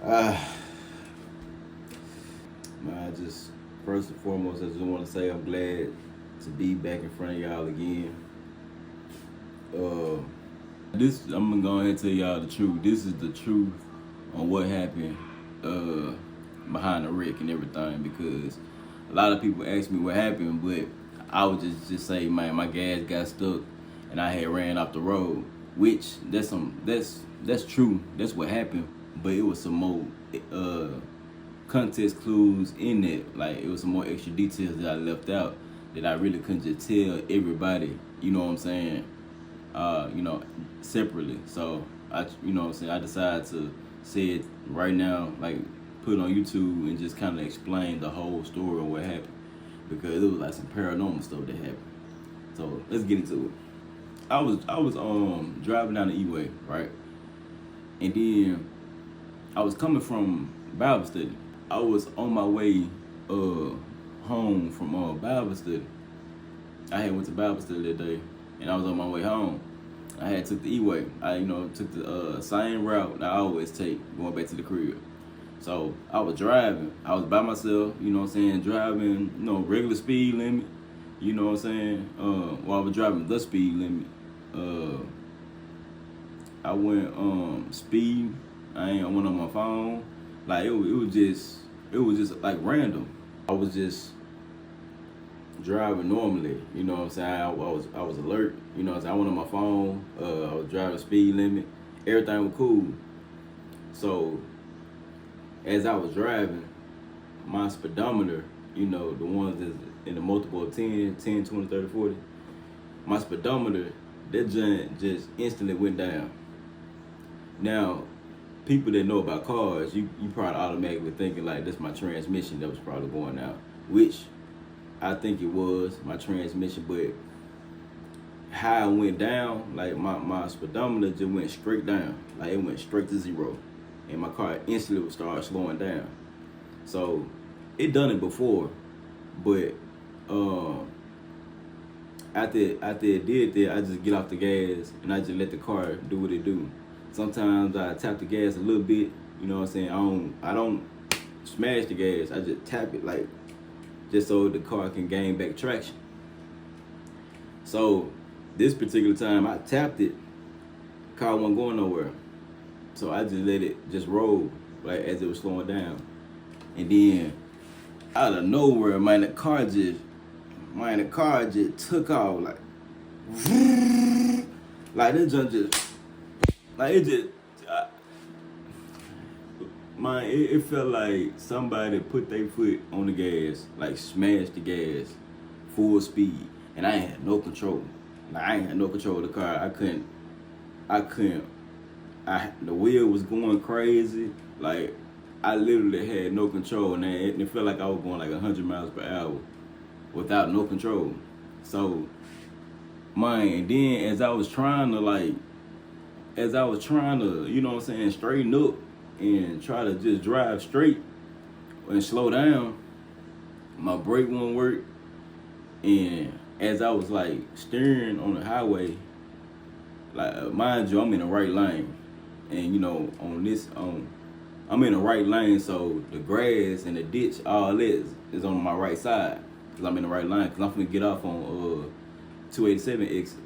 Uh, man, I just first and foremost, I just want to say I'm glad to be back in front of y'all again. Uh, this I'm gonna go ahead and tell y'all the truth. This is the truth on what happened uh, behind the wreck and everything because a lot of people ask me what happened, but I would just say, man, my gas got stuck and I had ran off the road, which that's true. That's what happened, but it was some more uh, context clues in it. Like it was some more extra details that I left out that I really couldn't just tell everybody. You know what I'm saying? Separately. So you know what I'm saying, I decided to say it right now, like put it on YouTube and just kind of explain the whole story of what happened because it was like some paranormal stuff that happened. So let's get into it. I was driving down the E-way, right? And then I was coming from Bible study. I was on my way home from Bible study. I had went to Bible study that day, and I was on my way home. I had took the E-way. I took the same route that I always take going back to the crib. So I was driving. I was by myself. You know what I'm saying? Driving, regular speed limit. You know what I'm saying? While I was driving the speed limit, I went speed. I went on my phone. Like it was just like random. I was just driving normally, you know what I'm saying? I was alert, you know what I'm saying? I went on my phone, I was driving speed limit, everything was cool. So as I was driving, my speedometer, the ones that's in the multiple of 10, 20, 30, 40, my speedometer, that joint just instantly went down. Now, people that know about cars, you probably automatically thinking like that's my transmission that was probably going out, which I think it was my transmission, but how it went down, like my speedometer just went straight down, like it went straight to zero, and my car instantly would start slowing down. So it done it before, but after it did that, I just get off the gas and I just let the car do what it do. Sometimes I tap the gas a little bit, you know what I'm saying? I don't smash the gas. I just tap it like just so the car can gain back traction. So this particular time I tapped it, car wasn't going nowhere. So I just let it just roll like as it was slowing down. And then out of nowhere, the car just took off like this junk just like it just it felt like somebody put their foot on the gas, like smashed the gas, full speed, and I ain't had no control. Like I ain't had no control of the car. I couldn't. The wheel was going crazy. Like I literally had no control, and it felt like I was going like 100 miles per hour without no control. So, and then as I was trying to, you know what I'm saying, straighten up and try to just drive straight and slow down, my brake wouldn't work. And as I was like steering on the highway, like mind you, I'm in the right lane, and I'm in the right lane, so the grass and the ditch, all this is on my right side, cause I'm in the right line, cause I'm finna get off on 287 exit.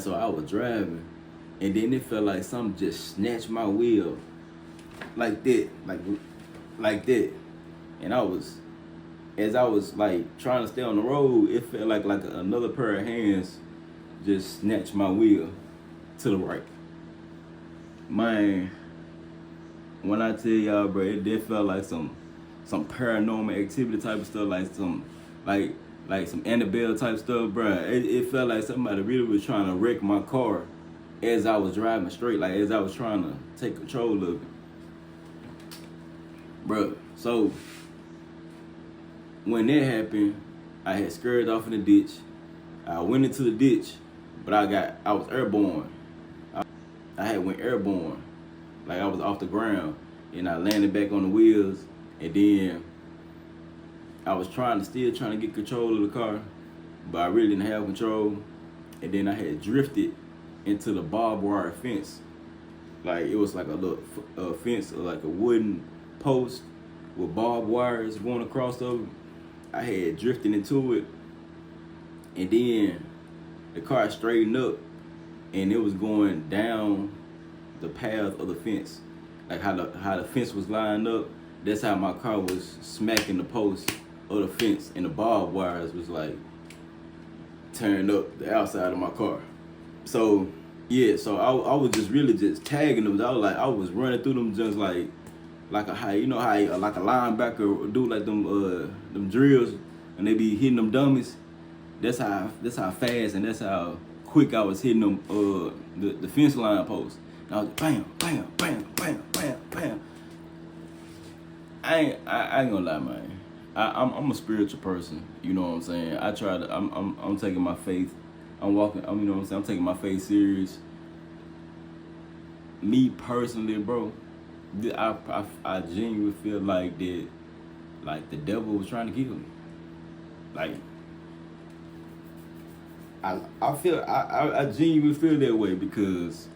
So I was driving, and then it felt like something just snatched my wheel, like that, like that, and as I was like trying to stay on the road, it felt like another pair of hands just snatched my wheel to the right. Man, when I tell y'all, bro, it did feel like some paranormal activity type of stuff, like some Annabelle type stuff, bro. It felt like somebody really was trying to wreck my car as I was driving straight, like as I was trying to take control of it, bro. So when that happened, I had scurried off in the ditch. I went into the ditch, but I was airborne. I had went airborne, like I was off the ground, and I landed back on the wheels, and then I was still trying to get control of the car, but I really didn't have control, and then I had drifted into the barbed wire fence Like it was like a little fence, or like a wooden post with barbed wires going across of it. I had drifted into it, and then the car straightened up, and it was going down the path of the fence, like how the fence was lined up. That's how my car was smacking the post of the fence, and the barbed wires was like tearing up the outside of my car. So yeah, so I was just really just tagging them. I was running through them just like a how like a linebacker do like them drills, and they be hitting them dummies. That's how fast and that's how quick I was hitting them the fence line post. And I was bam, bam, bam, bam, bam, bam. I ain't gonna lie, man. I'm a spiritual person. You know what I'm saying? I try to. I'm taking my faith. I'm walking. You know what I'm saying? I'm taking my faith serious. Me personally, bro, I genuinely feel like that, like the devil was trying to kill me. Like I genuinely feel that way because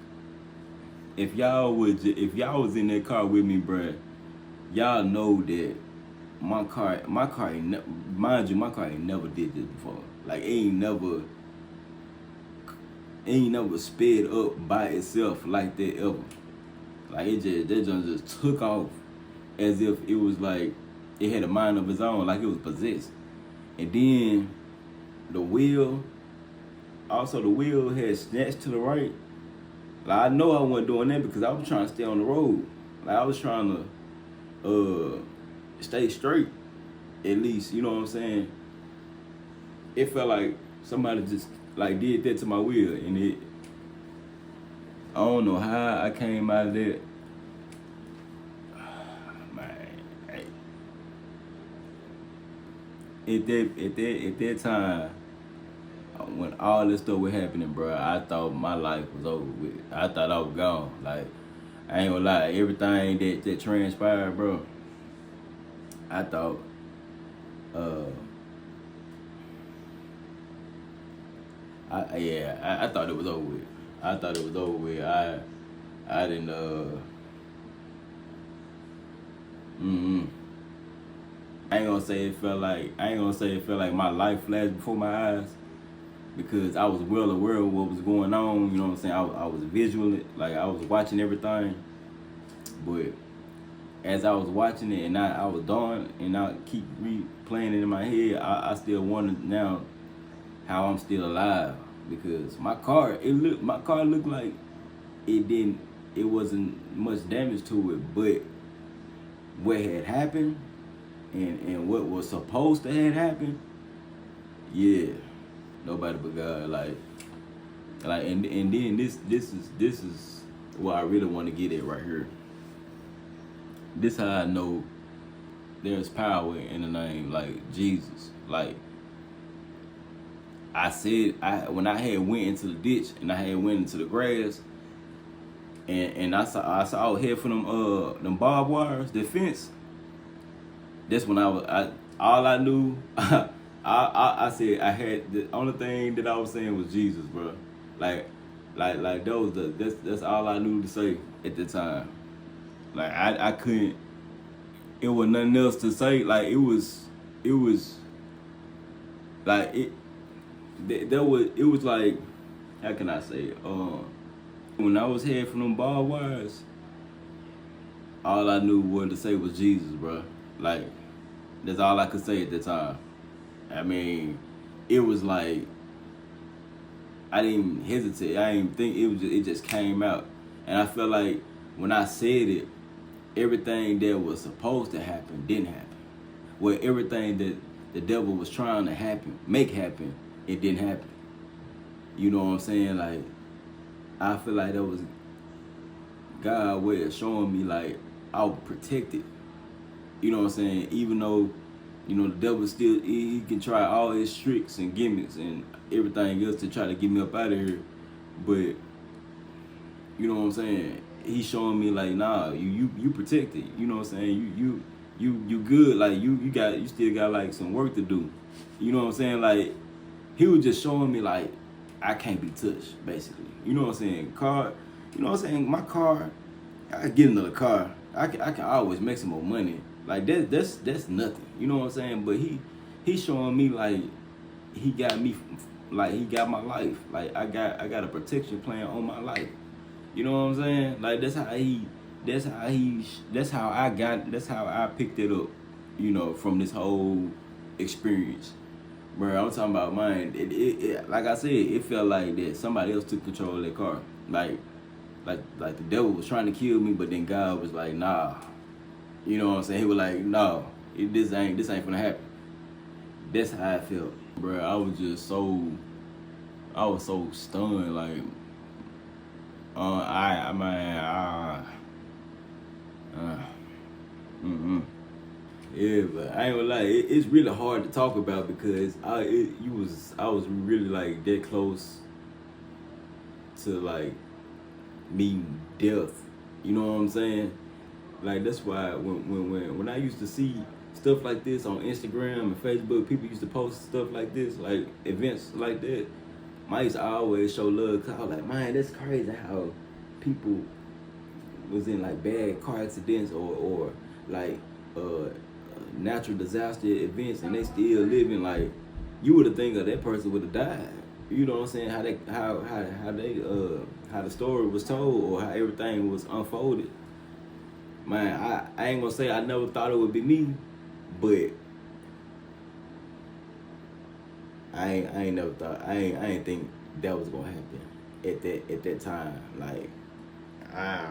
if y'all was in that car with me, bruh, y'all know that my car mind you, my car ain't never did this before. Like it ain't never sped up by itself like that ever. Like that just took off as if it was like it had a mind of its own, like it was possessed. And then the wheel had snatched to the right. Like I know I wasn't doing that because I was trying to stay on the road. Like I was trying to stay straight, at least, you know what I'm saying? It felt like somebody just like did that to my wheel, and I don't know how I came out of that. Man, hey. At that time, when all this stuff was happening, bro, I thought my life was over with. I thought I was gone. Like, I ain't gonna lie, everything that transpired, bro, I thought, I thought it was over with. I thought it was over with. I didn't, I ain't gonna say it felt like my life flashed before my eyes because I was well aware of what was going on. You know what I'm saying? I was visual, like I was watching everything, but as I was watching it and I was done and I keep replaying it in my head, I still wonder now how I'm still alive because my car looked like it wasn't much damage to it, but what had happened and what was supposed to have happened, yeah, nobody but God. Like and then this is what I really want to get at right here. This how I know there's power in the name, like Jesus. Like I said, when I had went into the ditch and I had went into the grass, and I saw head for them barbed wires, the fence. That's when all I knew. I said I had the only thing that I was saying was Jesus, bro. Like that's all I knew to say at the time. Like I couldn't. It was nothing else to say. Like it was like it. It was like, how can I say it? When I was heading from them barbed wires, all I knew what to say was Jesus, bro. Like that's all I could say at the time. I mean, it was like I didn't even hesitate. I didn't even think it just came out, and I felt like when I said it, everything that was supposed to happen didn't happen. Well, everything that the devil was trying to make happen, it didn't happen. You know what I'm saying? Like, I feel like that was God's way of showing me like I was protected. You know what I'm saying? Even though, you know, the devil still, he can try all his tricks and gimmicks and everything else to try to get me up out of here. But, you know what I'm saying? He's showing me like, nah, you protected. You know what I'm saying? You good. Like you still got like some work to do. You know what I'm saying? Like he was just showing me like I can't be touched, basically. You know what I'm saying? You know what I'm saying? My car, I could get another car. I can always make some more money. Like that's nothing. You know what I'm saying? But he's showing me like he got me, like he got my life. Like I got a protection plan on my life. You know what I'm saying? Like that's how I picked it up. You know, from this whole experience. Bro, I'm talking about mine. It like I said, it felt like that somebody else took control of that car. Like the devil was trying to kill me, but then God was like, nah. You know what I'm saying? He was like, no, this ain't gonna happen. That's how I felt, bro. I was so stunned. Like, I man, yeah, but I ain't gonna lie, it's really hard to talk about because I was really like that close to like meeting death. You know what I'm saying? Like that's why when I used to see stuff like this on Instagram and Facebook, people used to post stuff like this, like events like that. I used to always show love, cause I was like, man, that's crazy how people was in like bad car accidents or like natural disaster events and they still living. Like you would have think that person would have died. You know what I'm saying? How the story was told or how everything was unfolded. Man, I ain't gonna say I never thought it would be me, but I ain't never thought I ain't think that was gonna happen at that time. Like nah.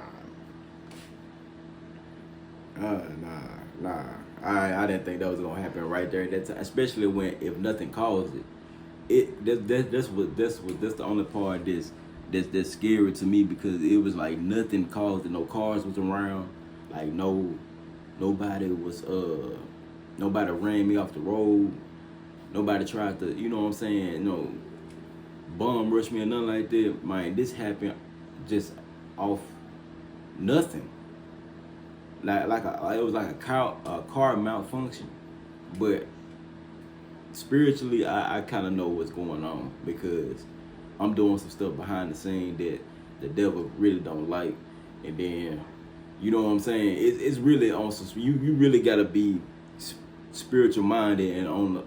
I didn't think that was gonna happen right there at that time, especially when if nothing caused it. That's the only part that's scary to me because it was like nothing caused it. No cars was around, like nobody was nobody ran me off the road. Nobody tried to, you know what I'm saying, bum rush me or nothing like that. Man, this happened just off nothing. It was like a car malfunction, but spiritually I kind of know what's going on because I'm doing some stuff behind the scene that the devil really don't like, and then you know what I'm saying. It's really on some. You really gotta be spiritual minded and on the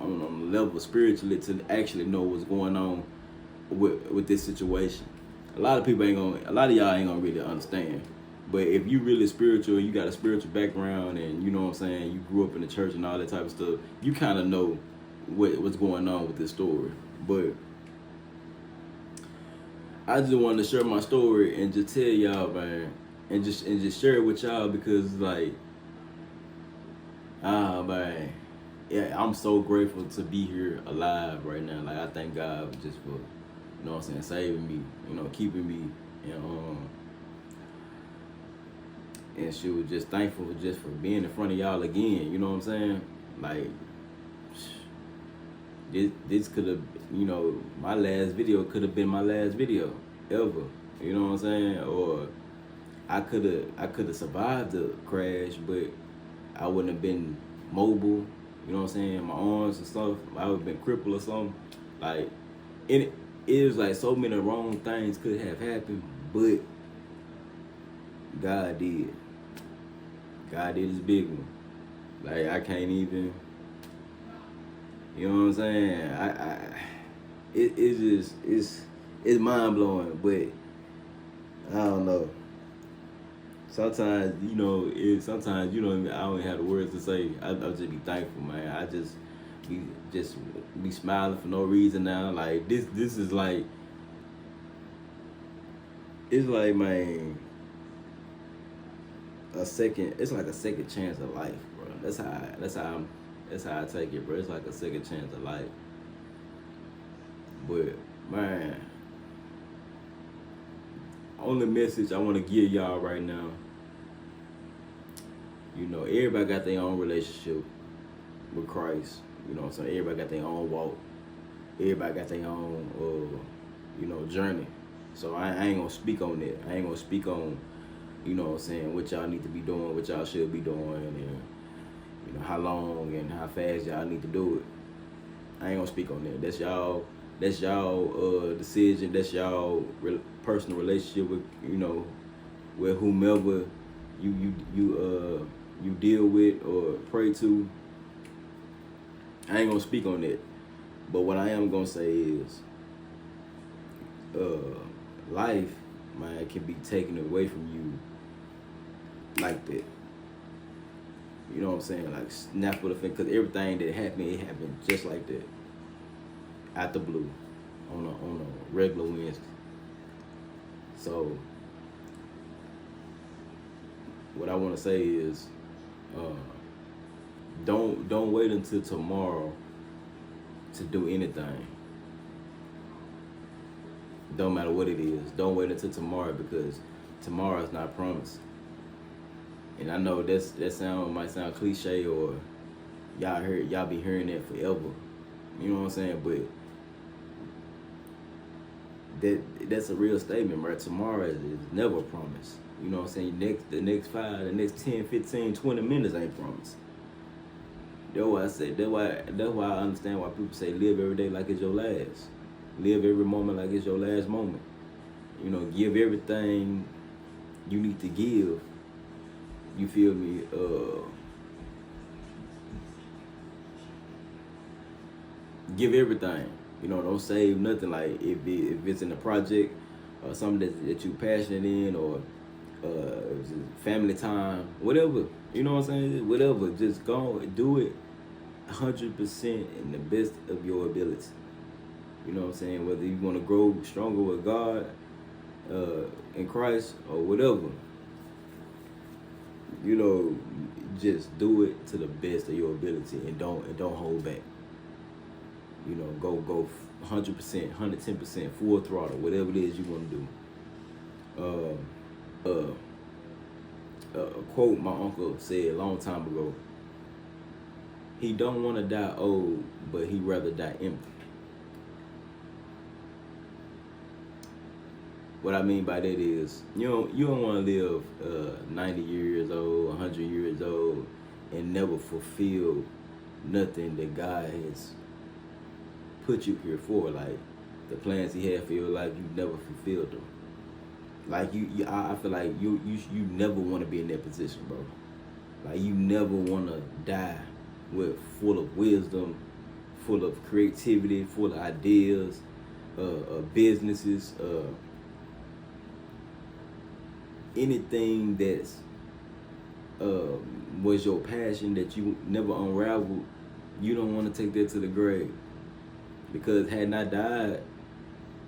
level spiritually to actually know what's going on with this situation. A lot of y'all ain't gonna really understand. But if you really spiritual, you got a spiritual background, and you know what I'm saying, you grew up in the church and all that type of stuff, you kind of know what's going on with this story. But I just wanted to share my story and just tell y'all, man, and just share it with y'all because like, man, yeah, I'm so grateful to be here alive right now. Like I thank God just for, you know what I'm saying, saving me, keeping me, and she was just thankful just for being in front of y'all again. You know what I'm saying? Like this could have, my last video could have been my last video ever. You know what I'm saying? Or I could have survived the crash, but I wouldn't have been mobile. You know what I'm saying? My arms and stuff, I would have been crippled or something. Like it was like so many wrong things could have happened, but God did. God did his big one. Like I can't even, you know what I'm saying? It's mind blowing, but I don't know. Sometimes, sometimes I don't have the words to say. I just be thankful, man. I just be smiling for no reason now. Like this is like, it's like, man, it's like a second chance of life, bro. That's how I take it, bro. It's like a second chance of life. But man, only message I want to give y'all right now, everybody got their own relationship with Christ. You know what I'm saying? Everybody got their own walk. Everybody got their own, journey. So I ain't gonna speak on that. I ain't gonna speak on, you know what I'm saying, what y'all need to be doing, what y'all should be doing, and how long and how fast y'all need to do it. I ain't gonna speak on that. That's y'all That's y'all decision. That's y'all personal relationship with, with whomever you deal with or pray to. I ain't gonna speak on that, but what I am gonna say is, life, man, can be taken away from you like that. You know what I'm saying? Like snap of the finger, because everything that happened, it happened just like that, out the blue, on a regular Wednesday. So, what I want to say is, don't wait until tomorrow to do anything. Don't matter what it is. Don't wait until tomorrow, because tomorrow is not promised. And I know that might sound cliche, or y'all be hearing that forever. You know what I'm saying? But that's a real statement, right? Tomorrow is never promised. You know what I'm saying? The next 10, 15, 20 minutes ain't promised. That's why I say, that's why I understand why people say live every day like it's your last. Live every moment like it's your last moment. Give everything you need to give. You feel me? Give everything. Don't save nothing. Like if it's in a project or something that you passionate in, or family time, whatever. You know what I'm saying? Whatever. Just go do it 100% in the best of your ability. You know what I'm saying? Whether you want to grow stronger with God, in Christ, or whatever. Just do it to the best of your ability, and don't hold back. Go 100%, 110%, full throttle, whatever it is you want to do. A quote my uncle said a long time ago: he don't want to die old, but he rather die empty. What I mean by that is, you don't want to live 90 years old, 100 years old, and never fulfill nothing that God has put you here for. Like the plans He had for your life, you never fulfilled them. Like I feel like you never want to be in that position, bro. Like you never want to die full of wisdom, full of creativity, full of ideas, businesses, anything that's was your passion that you never unraveled. You don't want to take that to the grave, because had I died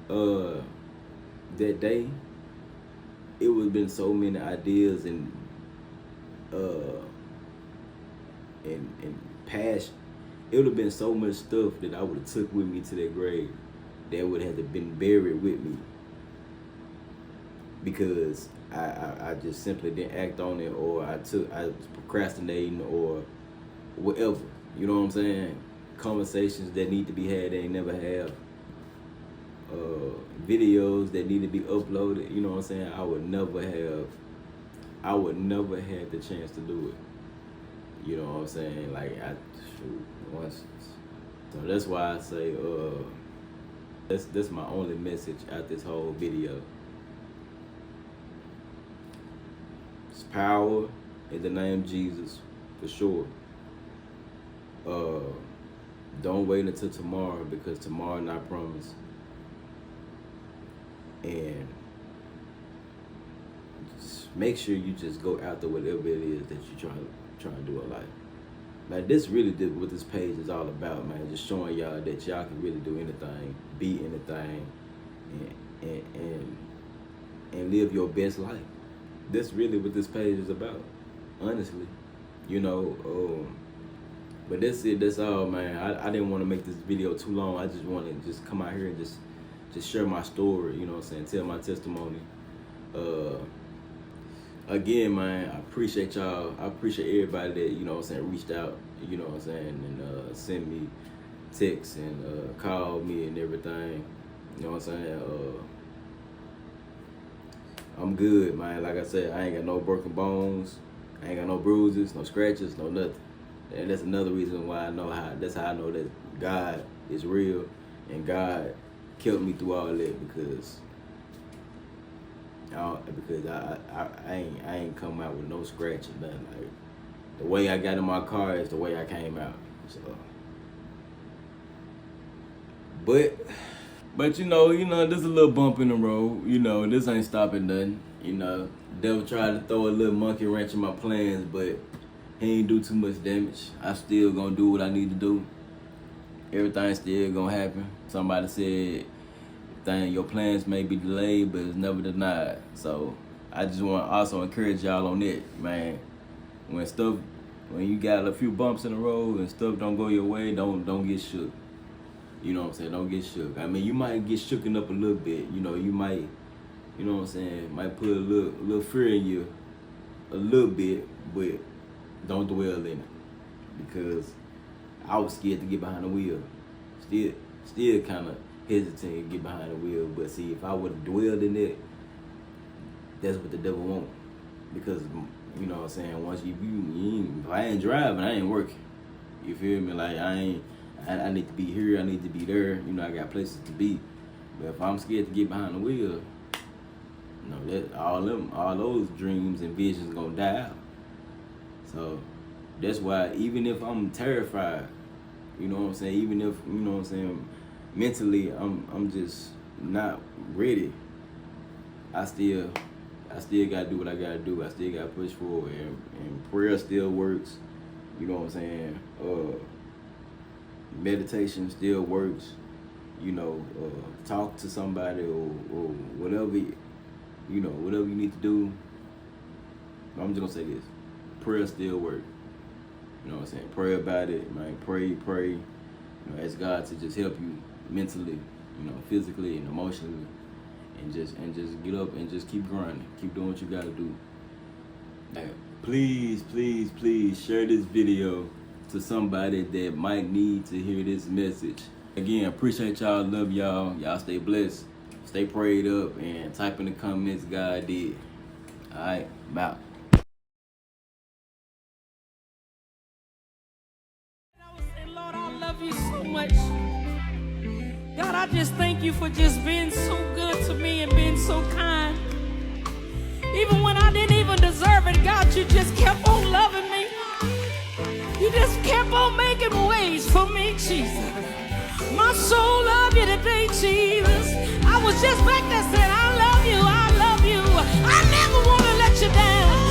that day, it would have been so many ideas and passion. It would have been so much stuff that I would have took with me to that grave that would have been buried with me, because I just simply didn't act on it, or I was procrastinating, or whatever. You know what I'm saying? Conversations that need to be had, they ain't never have. Videos that need to be uploaded. You know what I'm saying? I would never have the chance to do it. You know what I'm saying? Like once. So that's why I say that's my only message out this whole video. It's power in the name of Jesus, for sure. Don't wait until tomorrow, because tomorrow not promised. And just make sure you just go after whatever it is that you're trying to do in life. Like this really did what this page is all about, man. Just showing y'all that y'all can really do anything, be anything, and live your best life. That's really what this page is about, honestly. But that's it. That's all, man. I didn't want to make this video too long. I just wanted to just come out here and just share my story. You know what I'm saying? Tell my testimony. Again, man, I appreciate y'all. I appreciate everybody that, you know what I'm saying, reached out, you know what I'm saying, and sent me texts and called me and everything. You know what I'm saying? I'm good, man. Like I said, I ain't got no broken bones. I ain't got no bruises, no scratches, no nothing. And that's another reason why that's how I know that God is real, And God kept me through all that because I ain't come out with no scratch or nothing. Like, the way I got in my car is the way I came out. So, but you know, there's a little bump in the road. This ain't stopping nothing. Devil tried to throw a little monkey wrench in my plans, but he ain't do too much damage. I still gonna do what I need to do. Everything still gonna happen. Somebody said, your plans may be delayed, but it's never denied. So I just want to also encourage y'all on that, man. When you got a few bumps in the road and stuff don't go your way, don't get shook. You know what I'm saying? Don't get shook. I mean, you might get shooken up a little bit. You might, what I'm saying, might put a little fear in you a little bit, but don't dwell in it. Because I was scared to get behind the wheel. Still kind of hesitant to get behind the wheel. But see, if I would have dwelled in it, that's what the devil wants. Because, you know what I'm saying, once if I ain't driving, I ain't working. You feel me? Like, I need to be here, I need to be there. I got places to be. But if I'm scared to get behind the wheel, that all those dreams and visions gonna die out. So that's why, even if I'm terrified, you know what I'm saying, even if, mentally I'm just not ready, I still gotta do what I gotta do. I still gotta push forward, and prayer still works. You know what I'm saying? Meditation still works. Talk to somebody or whatever. Whatever you need to do. I'm just gonna say this: prayer still works. You know what I'm saying? Pray about it, man. Pray. Ask God to just help you mentally, physically and emotionally, and just get up and just keep grinding. Keep doing what you gotta do. Now, please share this video to somebody that might need to hear this message. Again, appreciate y'all, love y'all. Y'all stay blessed, stay prayed up, and type in the comments God did. Alright, I'm out. Lord, I love you so much. God, I just thank you for just being so good to me and being so kind. Even when I didn't even deserve it, God, you just kept on loving me. You just kept on making ways for me, Jesus. My soul love you today, Jesus. I was just back there saying, I love you. I never want to let you down.